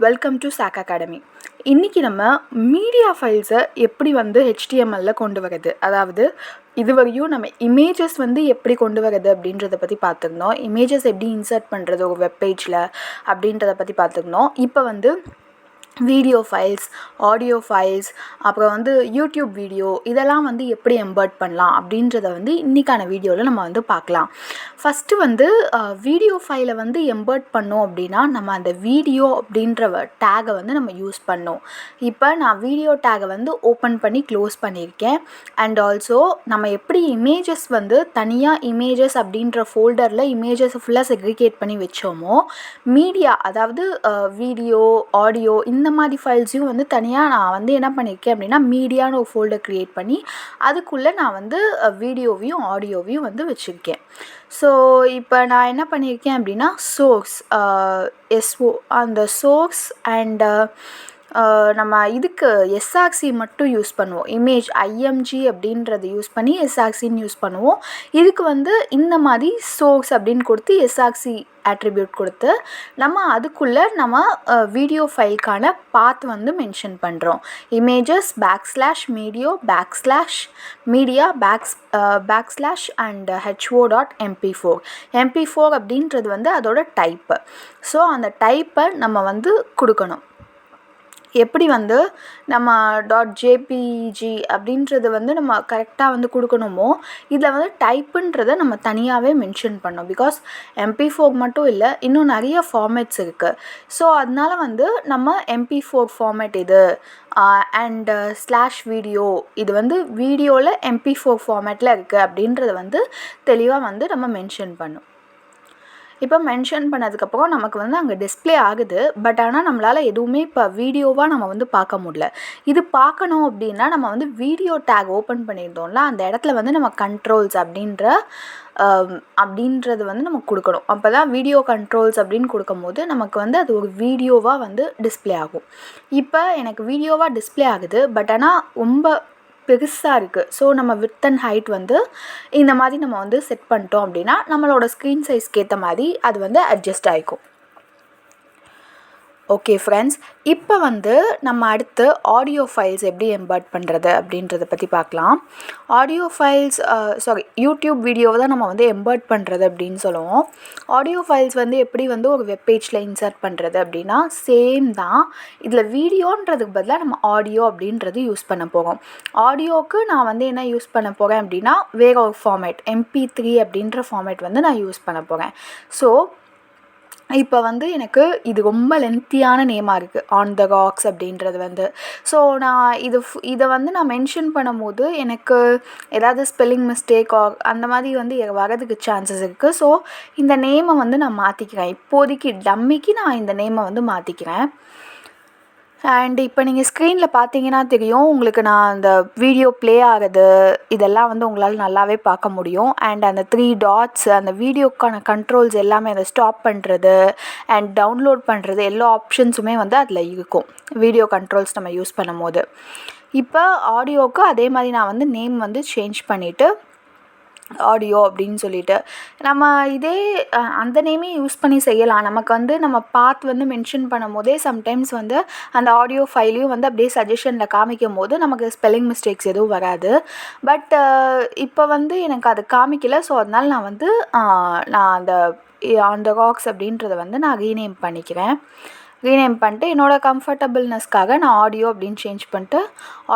Welcome to SAK ACADEMY. இன்றைக்கி நம்ம media ஃபைல்ஸை எப்படி HTML கொண்டு வரது, அதாவது இதுவரையும் நம்ம இமேஜஸ் எப்படி கொண்டு வரது அப்படின்றத பற்றி பார்த்துருந்தோம். இமேஜஸ் எப்படி இன்சர்ட் பண்ணுறது ஒரு வெப்பேஜில் அப்படின்றத பற்றி பார்த்துருந்தோம். இப்போ வீடியோ ஃபைல்ஸ், ஆடியோ ஃபைல்ஸ், அப்புறம் யூடியூப் வீடியோ இதெல்லாம் எப்படி எம்பர்ட் பண்ணலாம் அப்படின்றத இன்றைக்கான வீடியோவில் நம்ம பார்க்கலாம். ஃபஸ்ட்டு வீடியோ ஃபைலை எம்பர்ட் பண்ணோம் அப்படின்னா நம்ம அந்த வீடியோ அப்படின்ற டேகை நம்ம யூஸ் பண்ணோம். இப்போ நான் வீடியோ டேகை ஓப்பன் பண்ணி க்ளோஸ் பண்ணியிருக்கேன். அண்ட் ஆல்சோ நம்ம எப்படி இமேஜஸ் தனியாக இமேஜஸ் அப்படின்ற ஃபோல்டரில் இமேஜஸ் ஃபுல்லாக செக்ரிகேட் பண்ணி வச்சோமோ, மீடியா அதாவது வீடியோ, ஆடியோ இந்த மாதிரி ஃபைல்ஸையும் தனியாக நான் என்ன பண்ணியிருக்கேன் அப்படின்னா மீடியான்னு ஒரு ஃபோல்டர் க்ரியேட் பண்ணி அதுக்குள்ளே நான் வீடியோவையும் ஆடியோவையும் வச்சுருக்கேன். ஸோ இப்போ நான் என்ன பண்ணியிருக்கேன் அப்படின்னா சோர்ஸ் அந்த சோர்ஸ் அண்டு நம்ம இதுக்கு SRC மட்டும் யூஸ் பண்ணுவோம். இமேஜ் IMG அப்படின்றது யூஸ் பண்ணி SRCன்னு யூஸ் பண்ணுவோம். இதுக்கு இந்த மாதிரி சோர்ஸ் அப்படின்னு கொடுத்து SRC ஆட்ரிபியூட் கொடுத்து நம்ம அதுக்குள்ளே நம்ம வீடியோ ஃபைலுக்கான பாத் மென்ஷன் பண்ணுறோம். Images /media and ho.mp4 mp4 அப்படின்றது அதோட டைப்பு. ஸோ அந்த டைப்பை நம்ம கொடுக்கணும். எப்படி நம்ம .jpg அப்படின்றது நம்ம கரெக்டாக கொடுக்கணுமோ இதில் டைப்புன்றதை நம்ம தனியாகவே மென்ஷன் பண்ணோம். பிகாஸ் mp4 மட்டும் இல்லை, இன்னும் நிறைய ஃபார்மேட்ஸ் இருக்குது. ஸோ அதனால் நம்ம mp4 ஃபார்மேட் இது அண்ட் /வீடியோ இது வீடியோவில் mp4 ஃபார்மேட்டில் இருக்குது அப்படின்றத தெளிவாக நம்ம மென்ஷன் பண்ணோம். இப்போ மென்ஷன் பண்ணதுக்கப்புறம் நமக்கு அங்கே டிஸ்பிளே ஆகுது. பட் ஆனால் நம்மளால் எதுவுமே இப்போ வீடியோவாக நம்ம பார்க்க முடியல. இது பார்க்கணும் அப்படின்னா நம்ம வீடியோ டேக் ஓப்பன் பண்ணியிருந்தோம்ல, அந்த இடத்துல நம்ம கண்ட்ரோல்ஸ் அப்படின்றது நம்ம கொடுக்கணும். அப்போ தான் வீடியோ கண்ட்ரோல்ஸ் அப்படின்னு கொடுக்கும்போது நமக்கு அது ஒரு வீடியோவாக டிஸ்பிளே ஆகும். இப்போ எனக்கு வீடியோவாக டிஸ்பிளே ஆகுது, பட் ஆனால் ரொம்ப பெருசாக இருக்குது. ஸோ நம்ம விட்த் அண்ட் ஹைட் இந்த மாதிரி நம்ம செட் பண்ணிட்டோம் அப்படின்னா நம்மளோட ஸ்க்ரீன் சைஸ்க்கு ஏற்ற மாதிரி அது அட்ஜஸ்ட் ஆகிக்கும். ஓகே ஃப்ரெண்ட்ஸ், இப்போ நம்ம அடுத்து ஆடியோ ஃபைல்ஸ் எப்படி எம்பர்ட் பண்ணுறது அப்படின்றத பற்றி பார்க்கலாம். ஆடியோ ஃபைல்ஸ் யூடியூப் வீடியோவை தான் நம்ம எம்பர்ட் பண்ணுறது அப்படின்னு சொல்லுவோம். ஆடியோ ஃபைல்ஸ் எப்படி ஒரு வெப்பேஜில் இன்சர்ட் பண்ணுறது அப்படின்னா சேம் தான். இதில் வீடியோன்றதுக்கு பதிலாக நம்ம ஆடியோ அப்படின்றது யூஸ் பண்ண போகிறோம். ஆடியோவுக்கு நான் என்ன யூஸ் பண்ண போகிறேன் அப்படின்னா வேற ஒரு ஃபார்மேட் mp3 அப்படின்ற ஃபார்மேட் நான் யூஸ் பண்ண போகிறேன். ஸோ இப்போ எனக்கு இது ரொம்ப லென்த்தியான நேமாக இருக்குது, ஆன் த ராக்ஸ் அப்படின்றது ஸோ நான் இதை நான் மென்ஷன் பண்ணும்போது எனக்கு ஏதாவது ஸ்பெல்லிங் மிஸ்டேக் அந்த மாதிரி வரதுக்கு சான்சஸ் இருக்குது. ஸோ இந்த நேமை நான் மாற்றிக்கிறேன். இப்போதைக்கு டம்மிக்கு நான் இந்த நேமை மாற்றிக்கிறேன். அண்ட் இப்போ நீங்கள் ஸ்க்ரீனில் பார்த்தீங்கன்னா தெரியும் உங்களுக்கு, நான் அந்த வீடியோ ப்ளே ஆகிறது இதெல்லாம் உங்களால் நல்லாவே பார்க்க முடியும். அண்ட் அந்த 3 டாட்ஸ் அந்த வீடியோக்கான கண்ட்ரோல்ஸ் எல்லாமே அதை ஸ்டாப் பண்ணுறது அண்ட் டவுன்லோட் பண்ணுறது எல்லா ஆப்ஷன்ஸுமே அதில் இருக்கும் வீடியோ கண்ட்ரோல்ஸ் நம்ம யூஸ் பண்ணும் போது. இப்போ ஆடியோவுக்கு அதே மாதிரி நான் நேம் சேஞ்ச் பண்ணிவிட்டு ஆடியோ அப்படின்னு சொல்லிட்டு நம்ம இதே அந்த நேமே யூஸ் பண்ணி செய்யலாம். நமக்கு நம்ம பாத் மென்ஷன் பண்ணும் போதே சம்டைம்ஸ் அந்த ஆடியோ ஃபைலையும் அப்படியே சஜஷனில் காமிக்கும் போது நமக்கு ஸ்பெல்லிங் மிஸ்டேக்ஸ் எதுவும் வராது. பட் இப்போ எனக்கு அது காமிக்கல. ஸோ அதனால் நான் அந்த ஆன் த ராக்ஸ் அப்படின்றத நான் ரீநேம் பண்ணிட்டு என்னோடய கம்ஃபர்டபுள்னஸ்க்காக நான் ஆடியோ அப்படின்னு சேஞ்ச் பண்ணிட்டு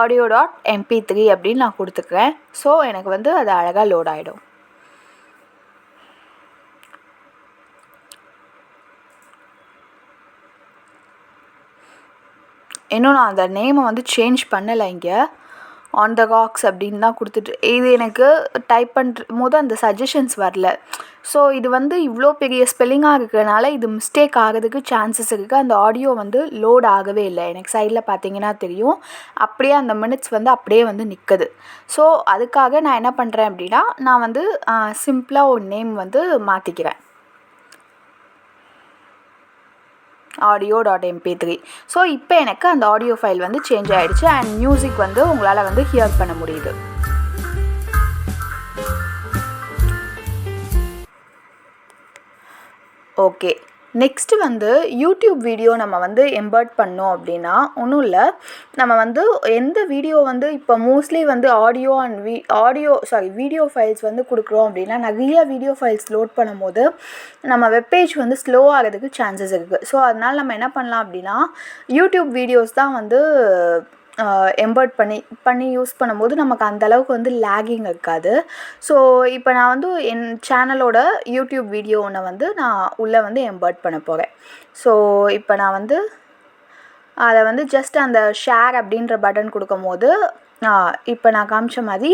audio.mp3 அப்படின்னு நான் கொடுத்துக்கிறேன். ஸோ எனக்கு அது அழகாக லோட் ஆகிடும். இன்னும் நான் அந்த நேமை சேஞ்ச் பண்ணலை. இங்கே ஆன் த ராக்ஸ் அப்படின்னு தான் கொடுத்துட்டு இது எனக்கு டைப் பண்ணுற போது அந்த சஜஷன்ஸ் வரல. ஸோ இது இவ்வளோ பெரிய ஸ்பெல்லிங்காக இருக்கிறதுனால இது மிஸ்டேக் ஆகிறதுக்கு சான்சஸ் இருக்குது. அந்த ஆடியோ லோட் ஆகவே இல்லை. எனக்கு சைடில் பார்த்தீங்கன்னா தெரியும், அப்படியே அந்த மினிட்ஸ் அப்படியே நிற்குது. ஸோ அதுக்காக நான் என்ன பண்ணுறேன் அப்படின்னா நான் சிம்பிளாக ஒரு நேம் மாற்றிக்கிறேன், audio.mp3. ஸோ இப்போ எனக்கு அந்த ஆடியோ ஃபைல் சேஞ்ச் ஆகிடுச்சு அண்ட் மியூசிக் உங்களால் ஹியர் பண்ண முடியுது. ஓகே, நெக்ஸ்ட்டு வந்து யூடியூப் வீடியோ நம்ம வந்து எம்பர்ட் பண்ணோம் அப்படின்னா ஒன்றும் இல்லை, நம்ம வந்து எந்த வீடியோ வந்து இப்போ மோஸ்ட்லி வந்து வீடியோ ஃபைல்ஸ் வந்து கொடுக்குறோம் அப்படின்னா நிறைய வீடியோ ஃபைல்ஸ் லோட் பண்ணும்போது நம்ம வெப்பேஜ் வந்து ஸ்லோ ஆகிறதுக்கு சான்சஸ் இருக்குது. ஸோ அதனால் நம்ம என்ன பண்ணலாம் அப்படின்னா யூடியூப் வீடியோஸ் தான் வந்து எம்பர்ட் பண்ணி யூஸ் பண்ணும்போது நமக்கு அந்தளவுக்கு வந்து லேகிங் இருக்காது. ஸோ இப்போ நான் வந்து என் சேனலோட யூடியூப் வீடியோ ஒன்று வந்து நான் உள்ளே வந்து எம்பர்ட் பண்ண போகிறேன். ஸோ இப்போ நான் வந்து அதை வந்து ஜஸ்ட் அந்த ஷேர் அப்படின்ற பட்டன் கொடுக்கும் போது இப்போ நான் காமிச்ச மாதிரி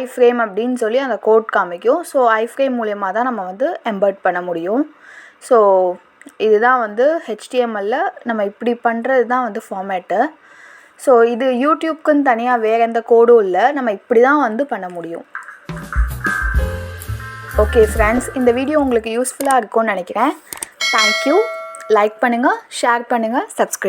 ஐஃப்ரேம் அப்படின்னு சொல்லி அந்த கோட் காமிக்கும். ஸோ ஐஃப்ரேம் மூலயமா தான் நம்ம வந்து எம்பர்ட் பண்ண முடியும். ஸோ இதுதான் வந்து ஹெச்டிஎம்எல்ல நம்ம இப்படி பண்ணுறது தான் வந்து ஃபார்மேட்டு. ஸோ இது யூடியூப்க்குன்னு தனியாக வேறு எந்த கோடும் இல்லை, நம்ம இப்படி தான் வந்து பண்ண முடியும். ஓகே ஃப்ரெண்ட்ஸ், இந்த வீடியோ உங்களுக்கு யூஸ்ஃபுல்லாக இருக்கும்னு நினைக்கிறேன். தேங்க்யூ. லைக் பண்ணுங்கள், ஷேர் பண்ணுங்கள், சப்ஸ்கிரைப்